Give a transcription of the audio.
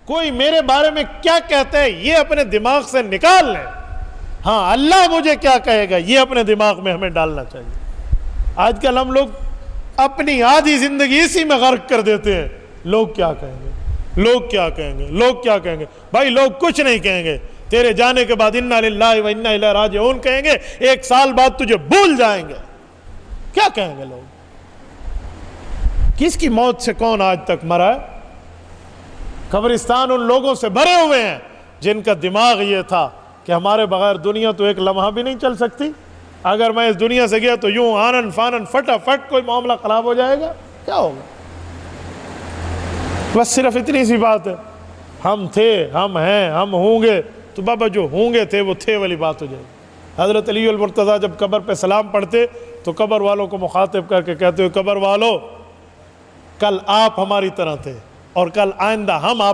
کوئی میرے بارے میں کیا کہتا ہے یہ اپنے دماغ سے نکال لیں، ہاں اللہ مجھے کیا کہے گا یہ اپنے دماغ میں ہمیں ڈالنا چاہیے۔ آج کل ہم لوگ اپنی آدھی زندگی اسی میں غرق کر دیتے ہیں، لوگ کیا کہیں گے، لوگ کیا کہیں گے، لوگ کیا کہیں گے۔ بھائی لوگ کچھ نہیں کہیں گے، تیرے جانے کے بعد انا للہ و انا الیہ راجعون کہیں گے، 1 سال بعد تجھے بھول جائیں گے۔ کیا کہیں گے لوگ؟ کس کی موت سے کون آج تک مرا ہے؟ قبرستان ان لوگوں سے بھرے ہوئے ہیں جن کا دماغ یہ تھا کہ ہمارے بغیر دنیا تو ایک لمحہ بھی نہیں چل سکتی، اگر میں اس دنیا سے گیا تو یوں آنن فانن فٹافٹ کوئی معاملہ خراب ہو جائے گا، کیا ہوگا؟ بس صرف اتنی سی بات ہے، ہم تھے، ہم ہیں، ہم ہوں گے، تو بابا جو ہوں گے تھے وہ تھے والی بات ہو جائے گی۔ حضرت علی المرتضیٰ جب قبر پہ سلام پڑھتے تو قبر والوں کو مخاطب کر کے کہتے ہوئے، قبر والو کل آپ ہماری طرح تھے اور کل آئندہ ہم آپ